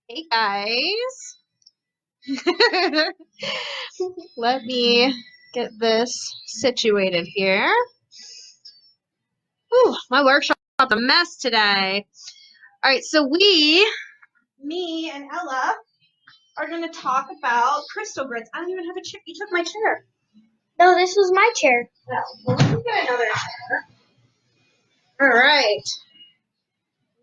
Hey guys, let me get this situated here. Whew, my workshop's a mess today. All right, so me and Ella, are going to talk about crystal grids. I don't even have a chair. You took my chair. No, this was my chair. Oh, well, let me get another chair. All right.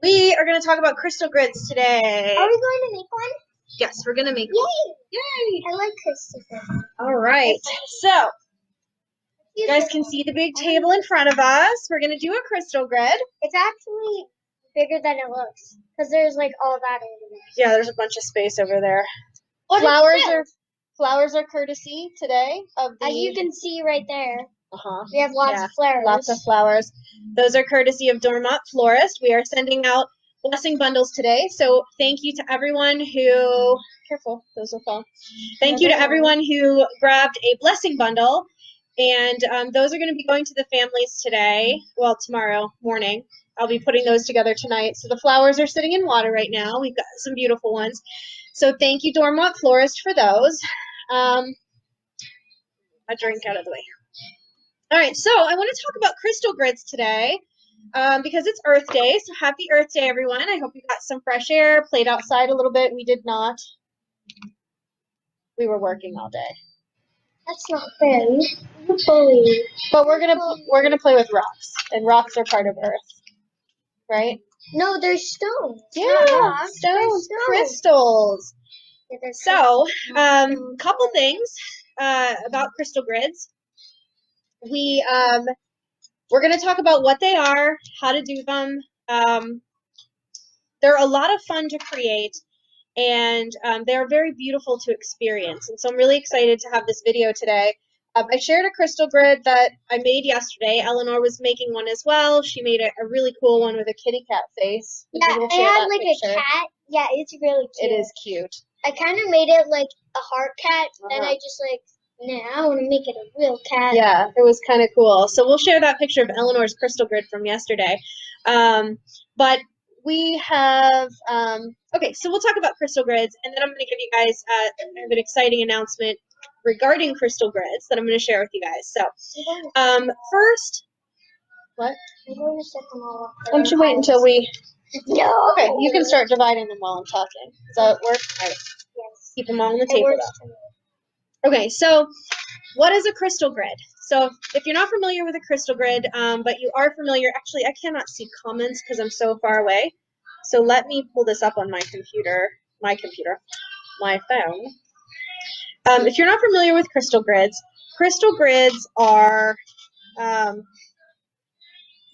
We are going to talk about crystal grids today. Are we going to make one? Yes, we're going to make one. Yay! I like crystal grids. All right, so you guys can see the big table in front of us. We're going to do a crystal grid. It's actually bigger than it looks because there's like all that over there. Yeah, there's a bunch of space over there. Oh, Flowers are courtesy today of the. As you can see right there, We have lots of flowers. Lots of flowers. Those are courtesy of Dormont Florist. We are sending out blessing bundles today. So thank you to everyone who. Careful, those will fall. Thank you to everyone who grabbed a blessing bundle. And those are going to be going to the families today. Well, tomorrow morning. I'll be putting those together tonight. So the flowers are sitting in water right now. We've got some beautiful ones. So thank you, Dormont Florist, for those. A drink out of the way. All right, so I want to talk about crystal grids today because it's Earth Day. So happy Earth Day, everyone. I hope you got some fresh air, played outside a little bit. We did not. We were working all day. That's not fair. You're bullying. But we're gonna play with rocks, and rocks are part of Earth, right? No, there's stones. Yeah, stones, crystals. Yeah, so, couple things about crystal grids. We're going to talk about what they are, how to do them. They're a lot of fun to create, and they're very beautiful to experience. And so I'm really excited to have this video today. I shared a crystal grid that I made yesterday. Eleanor was making one as well. She made a really cool one with a kitty cat face. Yeah, it had like a cat. Yeah, it's really cute. It is cute. I kind of made it like a heart cat, then I just I want to make it a real cat. Yeah, it was kind of cool. So we'll share that picture of Eleanor's crystal grid from yesterday. But we have, okay, so we'll talk about crystal grids, and then I'm going to give you guys an exciting announcement regarding crystal grids that I'm going to share with you guys. So, first, what? I'm going to set them all up. Why don't you wait until we... No. Okay, you can start dividing them while I'm talking. Does that work? All right. Yes. Keep them all on the table. Okay, so what is a crystal grid? So if you're not familiar with a crystal grid, but you are familiar, actually I cannot see comments because I'm so far away. So let me pull this up on my phone. If you're not familiar with crystal grids are,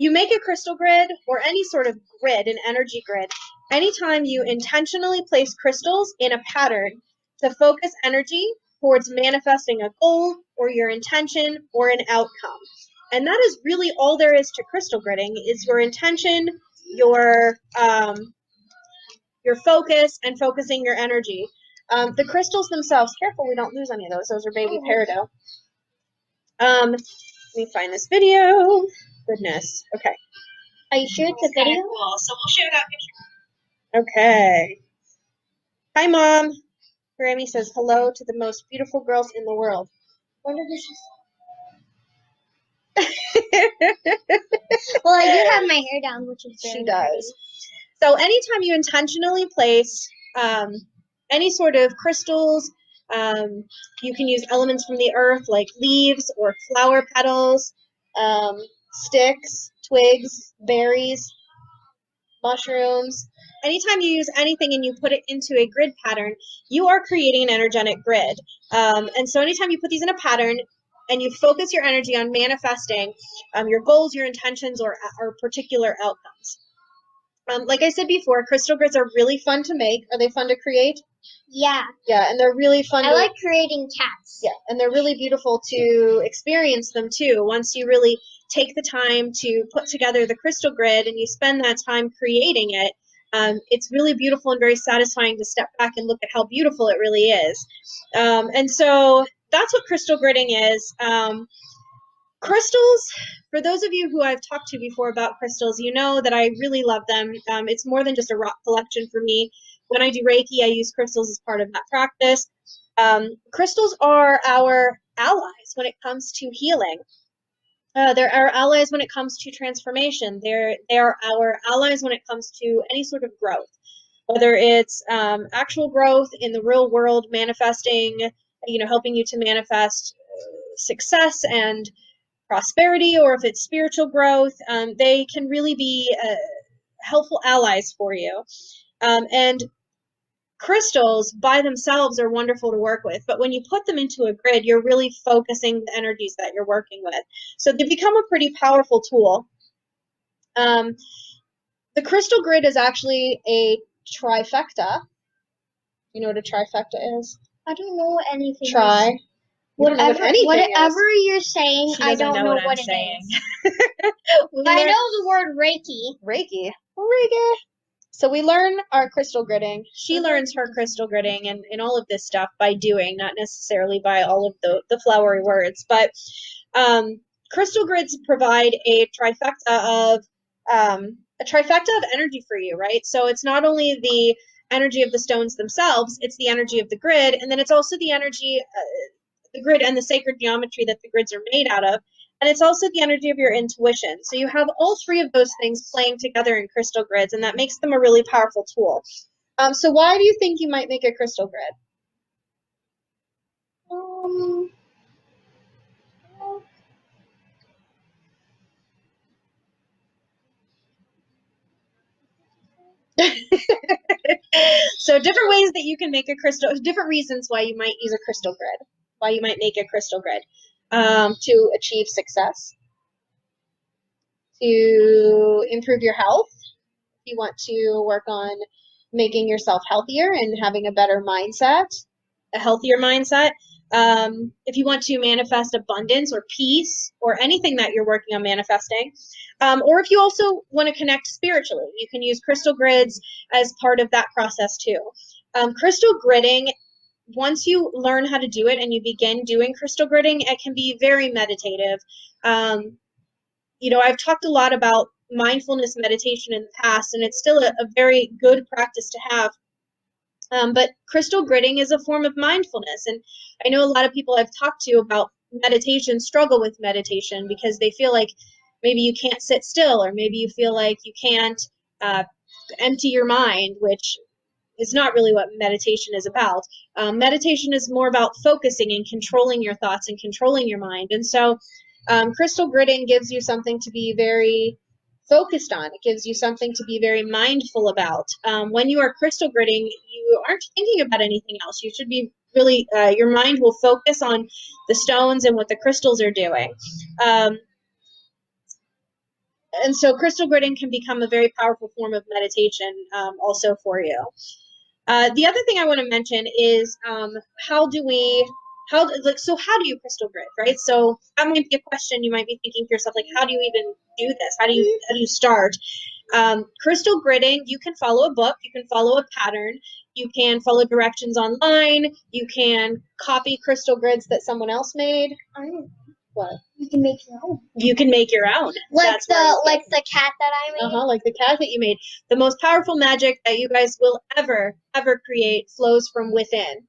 you make a crystal grid or any sort of grid, an energy grid, anytime you intentionally place crystals in a pattern to focus energy towards manifesting a goal or your intention or an outcome. And that is really all there is to crystal gridding, is your intention, your focus, and focusing your energy. The crystals themselves, careful we don't lose any of those. Those are baby peridot. Let me find this video. Goodness. Okay. Are you sure it's a video? Cool. So we'll share that picture. Okay. Hi, Mom. Grammy says hello to the most beautiful girls in the world. What did she say? Well, I do have my hair down, which is very She does. So anytime you intentionally place any sort of crystals, you can use elements from the earth like leaves or flower petals, sticks, twigs, berries, mushrooms. Anytime you use anything and you put it into a grid pattern, you are creating an energetic grid. And so anytime you put these in a pattern and you focus your energy on manifesting your goals, your intentions, or particular outcomes. Like I said before, crystal grids are really fun to make. Are they fun to create? Yeah. Yeah, and they're really fun. I like creating cats. Yeah, and they're really beautiful to experience them too. Once you really take the time to put together the crystal grid and you spend that time creating it, it's really beautiful and very satisfying to step back and look at how beautiful it really is. And so that's what crystal gridding is. Crystals, for those of you who I've talked to before about crystals, you know that I really love them. It's more than just a rock collection for me. When I do Reiki, I use crystals as part of that practice. Crystals are our allies when it comes to healing. They're our allies when it comes to transformation. They are our allies when it comes to any sort of growth, whether it's actual growth in the real world, manifesting, helping you to manifest success and prosperity, or if it's spiritual growth. They can really be helpful allies for you. And crystals by themselves are wonderful to work with, but when you put them into a grid, you're really focusing the energies that you're working with. So they become a pretty powerful tool. The crystal grid is actually a trifecta. You know what a trifecta is? I don't know what anything is. You don't know what anything Whatever is. you're saying, She I doesn't don't know know what I'm saying. I know the word Reiki. Reiki. So we learn our crystal gridding. She learns her crystal gridding and all of this stuff by doing, not necessarily by all of the flowery words. But crystal grids provide a trifecta of energy for you, right? So it's not only the energy of the stones themselves, it's the energy of the grid, and then it's also the energy, the grid and the sacred geometry that the grids are made out of. And it's also the energy of your intuition. So you have all three of those things playing together in crystal grids, and that makes them a really powerful tool. So why do you think you might make a crystal grid? So different ways that you can make a crystal, different reasons why you might use a crystal grid, why you might make a crystal grid. To achieve success, to improve your health. If you want to work on making yourself healthier and having a better mindset, a healthier mindset. If you want to manifest abundance or peace or anything that you're working on manifesting, or if you also want to connect spiritually, you can use crystal grids as part of that process too. Crystal gridding, once you learn how to do it and you begin doing crystal gridding, it can be very meditative. I've talked a lot about mindfulness meditation in the past, and it's still a very good practice to have. But crystal gridding is a form of mindfulness. And I know a lot of people I've talked to about meditation struggle with meditation because they feel like maybe you can't sit still, or maybe you feel like you can't empty your mind, which is not really what meditation is about. Meditation is more about focusing and controlling your thoughts and controlling your mind. And so crystal gridding gives you something to be very focused on. It gives you something to be very mindful about. When you are crystal gridding, you aren't thinking about anything else. You should be really, your mind will focus on the stones and what the crystals are doing. And so crystal gridding can become a very powerful form of meditation also for you. The other thing I want to mention is how do you crystal grid, right? So that might be a question you might be thinking to yourself, like, how do you even do this? How do you start? Crystal gridding, you can follow a book, you can follow a pattern, you can follow directions online, you can copy crystal grids that someone else made. What? You can make your own. You can make your own. Like the cat that I made. Like the cat that you made. The most powerful magic that you guys will ever create flows from within.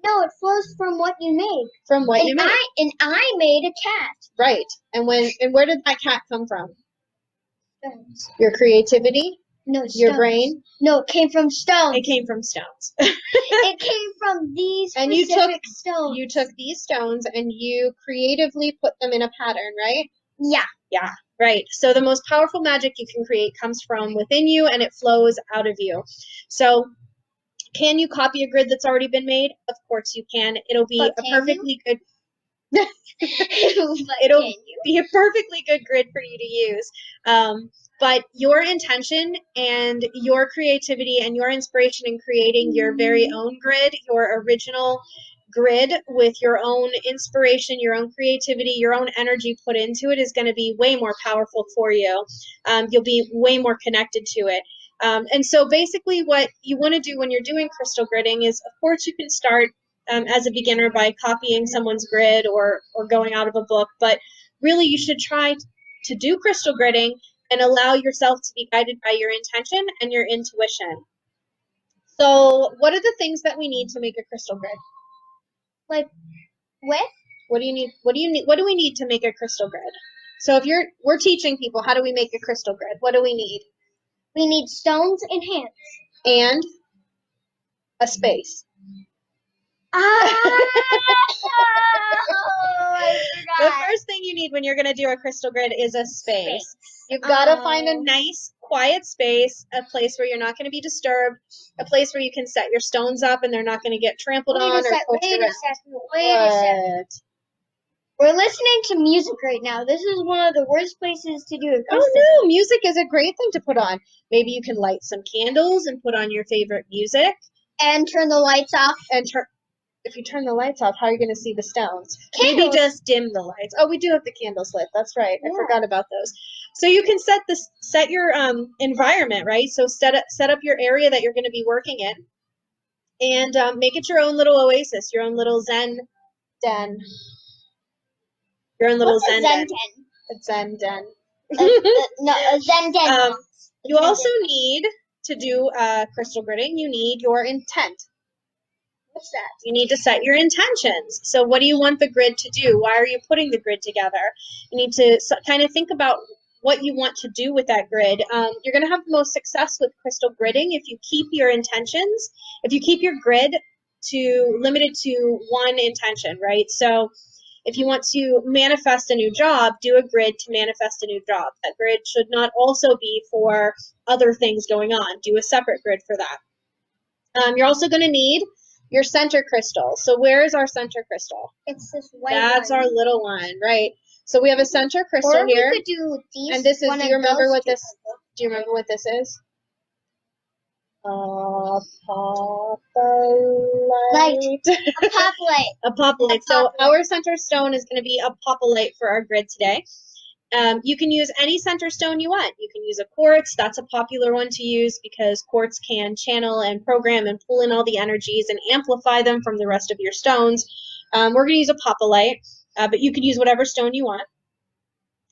No, it flows from what you made. From what you made. I made a cat. Right. And where did that cat come from? Stones. Your creativity? No, stones. Your brain? No, it came from stones. It came from stones. It came from these specific stones. You took these stones and you creatively put them in a pattern, right? Yeah. Yeah, right. So the most powerful magic you can create comes from within you and it flows out of you. So can you copy a grid that's already been made? Of course you can. It'll be a perfectly good It'll be a perfectly good grid for you to use. But your intention and your creativity and your inspiration in creating your very own grid, your original grid with your own inspiration, your own creativity, your own energy put into it is going to be way more powerful for you. You'll be way more connected to it. And so basically what you want to do when you're doing crystal gridding is, of course, you can start as a beginner by copying someone's grid or going out of a book, but really you should try to do crystal gridding and allow yourself to be guided by your intention and your intuition. So what are the things that we need to make a crystal grid? Like width. What do you need? What do we need to make a crystal grid? So if we're teaching people how do we make a crystal grid? What do we need? We need stones and hands. And a space. I The forgot. first thing you need when you're going to do a crystal grid is a space. You've got to find a nice, quiet space, a place where you're not going to be disturbed, a place where you can set your stones up and they're not going to get trampled on or pushed around. Wait a second. We're listening to music right now. This is one of the worst places to do it. Oh no, music is a great thing to put on. Maybe you can light some candles and put on your favorite music. And turn the lights off. If you turn the lights off, how are you going to see the stones? Candles. Maybe just dim the lights. Oh, we do have the candles lit. That's right. I forgot about those. So you can set your environment, right? So set up your area that you're going to be working in, and make it your own little oasis, your own little Zen den. Your own little What's Zen den? A Zen den. No, a Zen den. You also need to do crystal gridding. You need your intent. What's that? You need to set your intentions. So what do you want the grid to do? Why are you putting the grid together? You need to kind of think about what you want to do with that grid. You're going to have the most success with crystal gridding if you keep your intentions, if you keep your grid limited to one intention, right? So if you want to manifest a new job, do a grid to manifest a new job. That grid should not also be for other things going on. Do a separate grid for that. You're also going to need your center crystal. So where is our center crystal? It's this white That's one. our little one, right? So we have a center crystal or here. We could do these. And this is, do you remember what this, two. do you remember what this is? Apophyte. A pop light. Apophyte. So our center stone is going to be apophyte for our grid today. You can use any center stone you want. You can use a quartz. That's a popular one to use because quartz can channel and program and pull in all the energies and amplify them from the rest of your stones. We're going to use apophyte, but you could use whatever stone you want.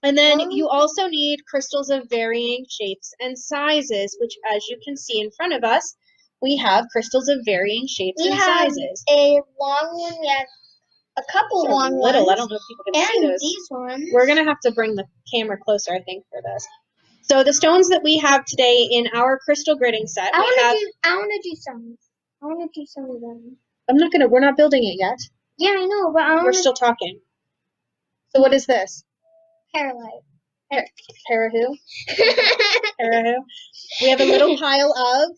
And then you also need crystals of varying shapes and sizes, which, as you can see in front of us, we have crystals of varying shapes and sizes. We have a long one. We have a couple long ones. I don't know if people can see those. These ones. We're going to have to bring the camera closer, I think, for this. So the stones that we have today in our crystal gridding set, I want to do some. I want to do some of them. We're not building it yet. Yeah, I know, but we're still talking. So what is this? Paralight. Para who? Para who? We have a little pile of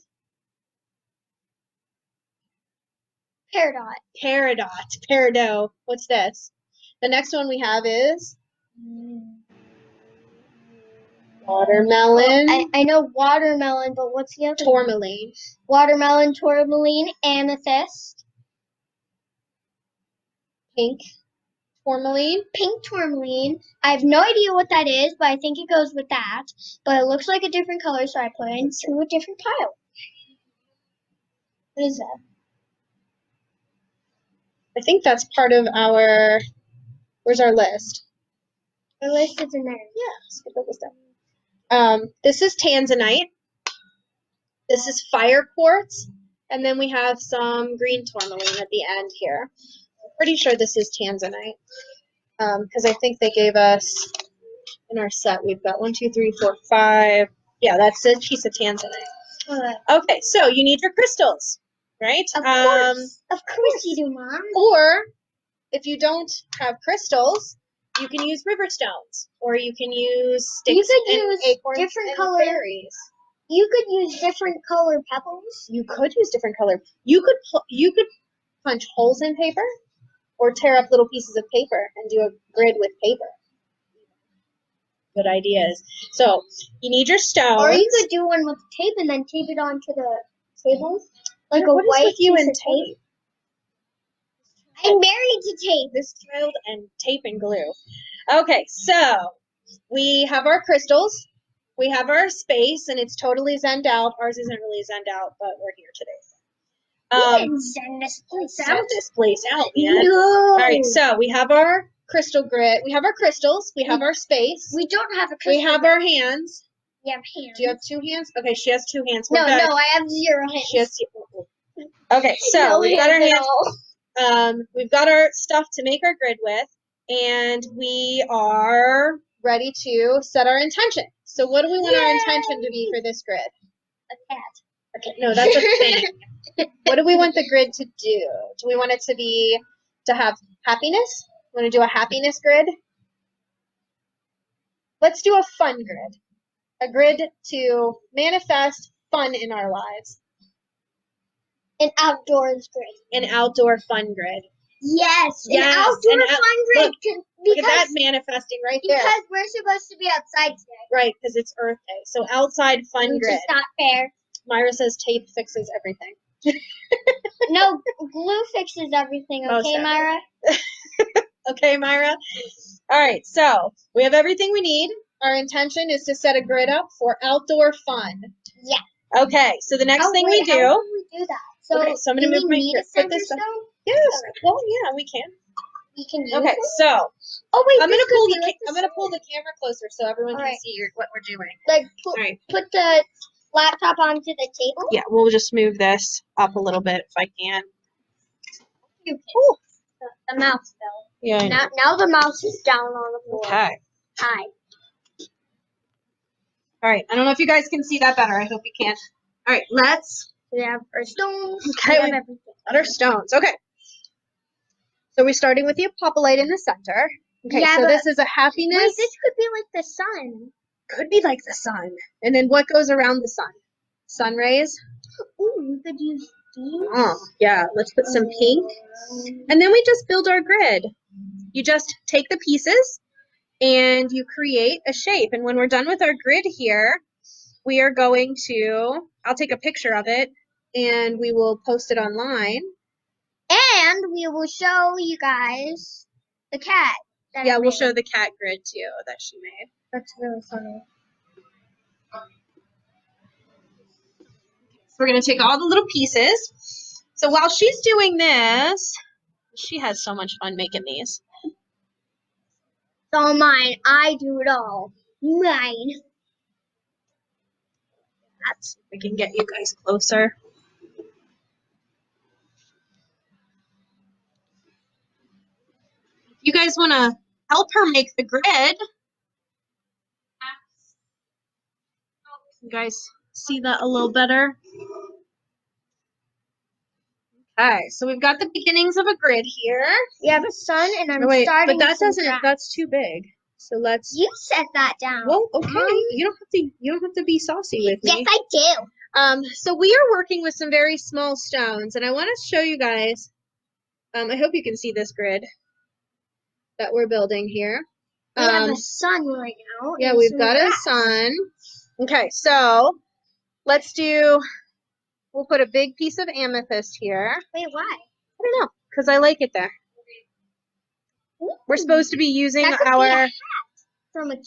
Peridot. What's this? The next one we have is watermelon. I know watermelon, but what's the other? Tourmaline. Watermelon, tourmaline, amethyst. Pink tourmaline. Pink tourmaline. I have no idea what that is, but I think it goes with that. But it looks like a different color, so I put it into a different pile. What is that? I think that's part of our. Where's our list? Our list is in there. Yeah, let's get the list up. This is tanzanite. This is fire quartz, and then we have some green tourmaline at the end here. I'm pretty sure this is tanzanite, because I think they gave us in our set. We've got 1, 2, 3, 4, 5. Yeah, that's a piece of tanzanite. Okay, so you need your crystals, right? Of course you do, Mom. Or if you don't have crystals, you can use river stones, or you can use sticks and acorns different and color berries. You could use different color pebbles. You could use different color. You could punch holes in paper, or tear up little pieces of paper and do a grid with paper. Good ideas. So you need your stones. Or you could do one with tape and then tape it onto the table, like a what white is with you piece and of tape. I'm married to tape. This child and tape and glue. Okay, so we have our crystals. We have our space, and it's totally zenned out. Ours isn't really zenned out, but we're here today. We didn't send this place out. Send this place out, man. No. All right, so we have our crystal grid. We have our crystals. We have our space. We don't have a crystal. We have our hands. You have hands. Do you have 2 hands? Okay, she has 2 hands. No, We're good. I have 0 hands. She has 2. Okay, so No we've got our hands at hands. all. We've got our stuff to make our grid with, and we are ready to set our intention. So what do we want our intention to be for this grid? A cat. Okay, no, that's a thing. What do we want the grid to do? Do we want it to have happiness? Want to do a happiness grid? Let's do a fun grid. A grid to manifest fun in our lives. An outdoors grid. An outdoor fun grid. Yes, Yes, an outdoor fun grid. Look at that manifesting right there. Because we're supposed to be outside today. Right, because it's Earth Day. So outside fun Which grid. is not fair. Myra says tape fixes everything. No, glue fixes everything, Oh, okay, sorry. Myra? Okay, Myra? All right, so we have everything we need. Our intention is to set a grid up for outdoor fun. Yeah. Okay, so the next thing we do. How can we do that? So, Okay, so I'm going to move my need a put center this stone? Yes. Well, yeah, we can. We can use Okay, it? so Oh wait, I'm gonna pull pull the camera closer so everyone can Alright. see what we're doing. Like All right. put the laptop onto the table. Yeah, we'll just move this up a little bit if I can. You can. The mouse fell. Yeah. I know. Now the mouse is down on the floor. Okay. Hi. All right. I don't know if you guys can see that better. I hope you can. All right. Let's. We have our stones. Okay. We have everything. Got our stones. Okay. So we're starting with the apophyllite in the center. Okay. Yeah, so but- this is a happiness. Wait, this could be like the sun. Could be like the sun. And then what goes around the sun? Sun rays. Ooh, we could use these. Oh, yeah. Let's put some pink. And then we just build our grid. You just take the pieces and you create a shape. And when we're done with our grid here, we are going to, I'll take a picture of it and we will post it online. And we will show you guys the cat. Yeah, we'll show the cat grid too that she made. That's really funny. So we're going to take all the little pieces. So while she's doing this, she has so much fun making these. It's all mine. I do it all. Mine. That's, we can get you guys closer. If you guys want to help her make the grid, you guys see that a little better? Okay, so we've got the beginnings of a grid here. We have a sun, and I'm Wait, starting. but that some doesn't. grass. That's too big. So let's. You set that down. Well, okay. You don't have to be saucy with me. Yes, I do. So we are working with some very small stones, and I want to show you guys. I hope you can see this grid that we're building here. We have a sun right now. Yeah, and we've some got a grass. sun. Okay, so let's do. We'll put a big piece of amethyst here. Wait, why? I don't know, because I like it there. We're supposed to be using That could be a our. hat from a kid.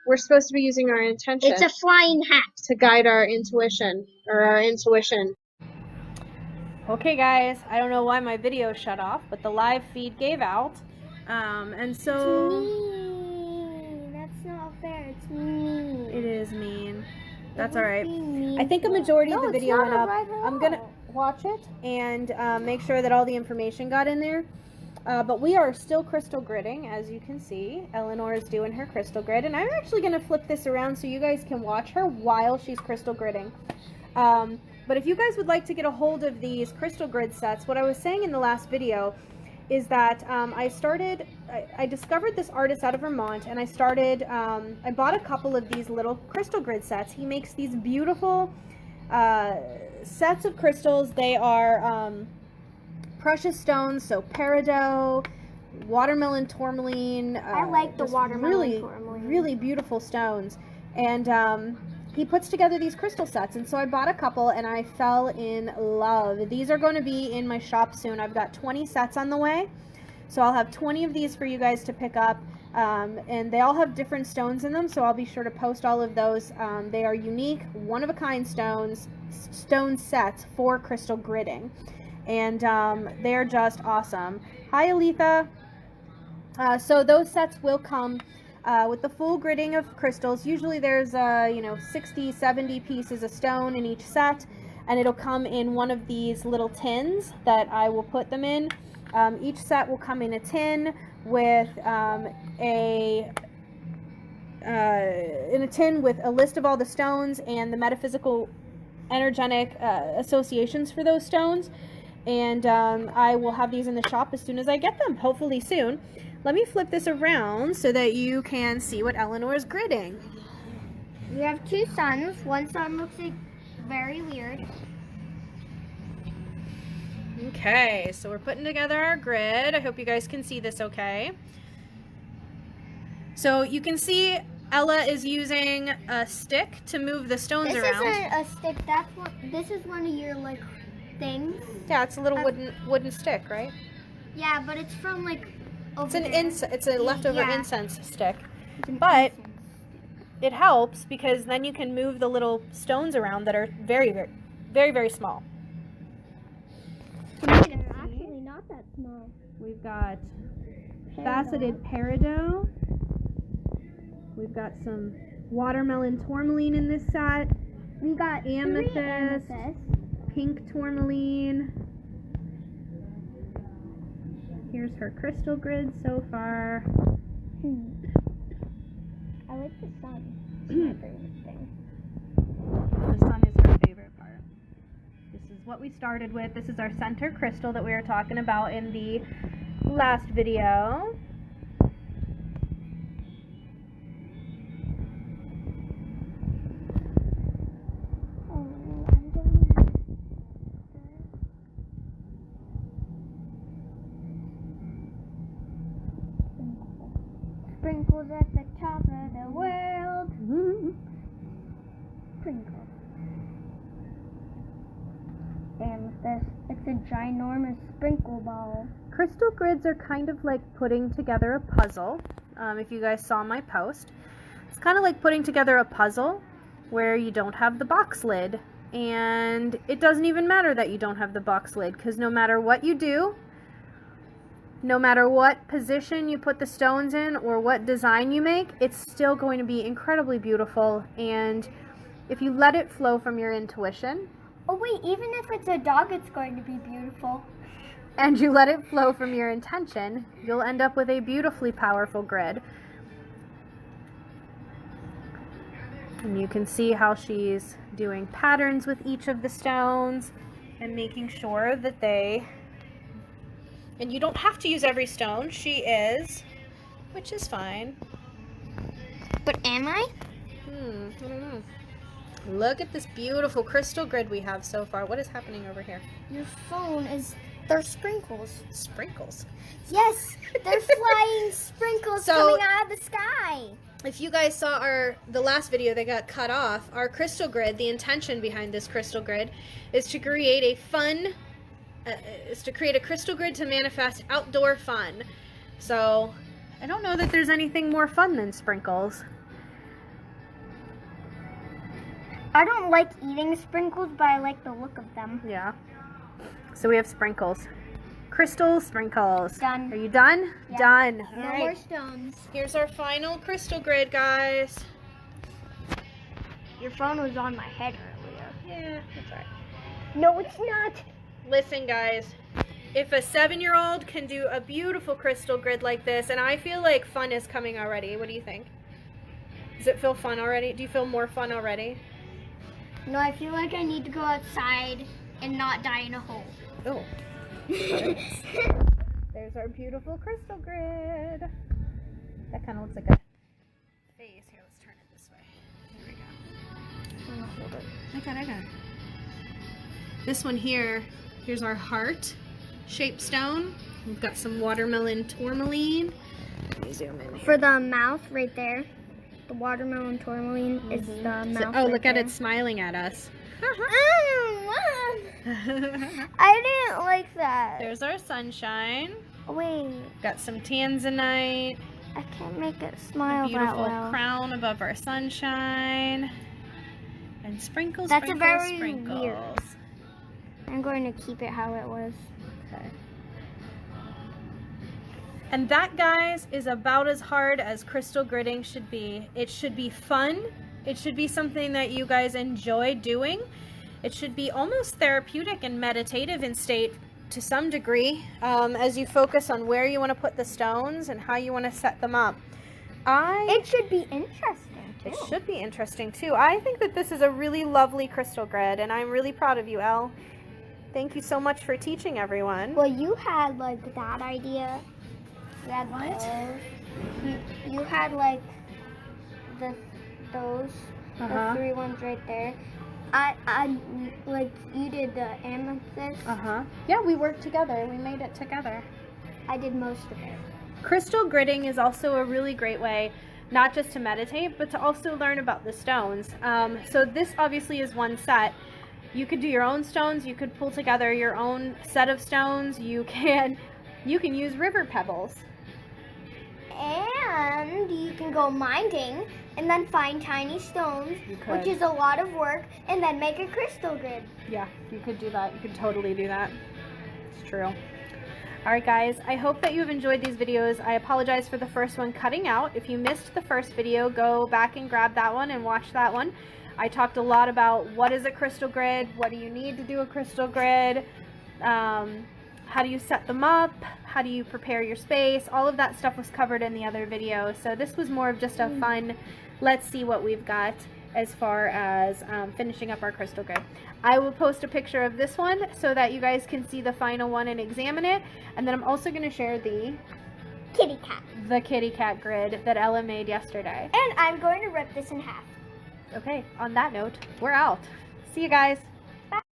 We're supposed to be using our intention It's a flying hat. to guide our intuition or our intuition. Okay guys, I don't know why my video shut off, but the live feed gave out. And so Mean. That's not fair. It's mean. it is mean. That's It would alright. be mean. I think a majority of No, the it's video not went a up. right or I'm gonna wrong. watch it and make sure that all the information got in there. But we are still crystal gridding, as you can see. Eleanor is doing her crystal grid, and I'm actually going to flip this around so you guys can watch her while she's crystal gridding. But if you guys would like to get a hold of these crystal grid sets, what I was saying in the last video is that I discovered this artist out of Vermont, and I bought a couple of these little crystal grid sets. He makes these beautiful sets of crystals. They are precious stones, so peridot, watermelon tourmaline. I like the just watermelon tourmaline. Really beautiful stones. And he puts together these crystal sets, and so I bought a couple and I fell in love. These are going to be in my shop soon. I've got 20 sets on the way, so I'll have 20 of these for you guys to pick up. And they all have different stones in them, so I'll be sure to post all of those. They are unique, one-of-a-kind stone sets for crystal gridding. And they're just awesome. Hi, Aletha. So those sets will come with the full gridding of crystals. Usually there's 60, 70 pieces of stone in each set, and it'll come in one of these little tins that I will put them in. Each set will come in a tin with a list of all the stones and the metaphysical energetic associations for those stones. And I will have these in the shop as soon as I get them, hopefully soon. Let me flip this around so that you can see what Eleanor is gridding. We have two suns. One sun looks like very weird. Okay, so we're putting together our grid. I hope you guys can see this okay. So you can see Ella is using a stick to move the stones around. This isn't a stick. This is one of your like things. Yeah, it's a little wooden stick, right? Yeah, but it's from like over It's a leftover incense stick. But it helps because then you can move the little stones around that are very, very, very, very small. They're actually not that small. We've got faceted peridot. We've got some watermelon tourmaline in this set. We got amethyst, pink tourmaline. Here's her crystal grid so far. I like the sun. It's my favorite thing. The sun is her favorite part. This is what we started with. This is our center crystal that we were talking about in the last video. Sprinkles at the top of the world. Sprinkles. And it's a ginormous sprinkle ball. Crystal grids are kind of like putting together a puzzle. If you guys saw my post, it's kind of like putting together a puzzle where you don't have the box lid. And it doesn't even matter that you don't have the box lid, because no matter what you do, no matter what position you put the stones in or what design you make, it's still going to be incredibly beautiful. And if you let it flow from your intuition. Oh wait, even if it's a dog, it's going to be beautiful. And you let it flow from your intention, you'll end up with a beautifully powerful grid. And you can see how she's doing patterns with each of the stones and making sure that and you don't have to use every stone. She is, which is fine. But am I? I don't know. Look at this beautiful crystal grid we have so far. What is happening over here? Your phone is... They're sprinkles. Sprinkles? Yes, they're flying sprinkles coming out of the sky. If you guys saw the last video that got cut off, our crystal grid, the intention behind this crystal grid is to create a crystal grid to manifest outdoor fun. So I don't know that there's anything more fun than sprinkles. I don't like eating sprinkles, but I like the look of them. Yeah. So we have sprinkles. Crystal sprinkles. Done. Are you done? Yeah. Done. All No right. more stones. Here's our final crystal grid, guys. Your phone was on my head earlier. Yeah, that's all right. No, it's not. Listen, guys. If a 7-year-old can do a beautiful crystal grid like this, and I feel like fun is coming already. What do you think? Does it feel fun already? Do you feel more fun already? No, I feel like I need to go outside and not die in a hole. Oh. There's our beautiful crystal grid. That kind of looks like a face. Here, let's turn it this way. There we go. I got it. This one here, here's our heart-shaped stone. We've got some watermelon tourmaline. Let me zoom in here. For the mouth right there, the watermelon tourmaline is the mouth. Oh, look at it smiling at us. I didn't like that. There's our sunshine. Wait, Got some tanzanite. I can't make it smile that Beautiful well. crown above our sunshine. And sprinkles, That's sprinkles, very sprinkles. weird. I'm going to keep it how it was. Okay. And that, guys, is about as hard as crystal gridding should be. It should be fun. It should be something that you guys enjoy doing. It should be almost therapeutic and meditative in state to some degree, as you focus on where you want to put the stones and how you want to set them up. It should be interesting, too. It should be interesting, too. I think that this is a really lovely crystal grid, and I'm really proud of you, Elle. Thank you so much for teaching everyone. Well, you had, like, that idea. You had What? those. You had, like, those the 3 ones right there. I like, you did the amethyst. Yeah, we worked together. We made it together. I did most of it. Crystal gridding is also a really great way, not just to meditate, but to also learn about the stones. So this obviously is one set. You could do your own stones. You could pull together your own set of stones. You can use river pebbles. And you can go mining and then find tiny stones, You could. which is a lot of work, and then make a crystal grid. Yeah, you could do that. You could totally do that. It's true. All right, guys, I hope that you've enjoyed these videos. I apologize for the first one cutting out. If you missed the first video, go back and grab that one and watch that one. I talked a lot about what is a crystal grid, what do you need to do a crystal grid, how do you set them up, how do you prepare your space. All of that stuff was covered in the other video. So this was more of just a fun, let's see what we've got as far as finishing up our crystal grid. I will post a picture of this one so that you guys can see the final one and examine it. And then I'm also going to share the Kitty cat. kitty cat grid that Ella made yesterday. And I'm going to rip this in half. Okay, on that note, we're out. See you guys.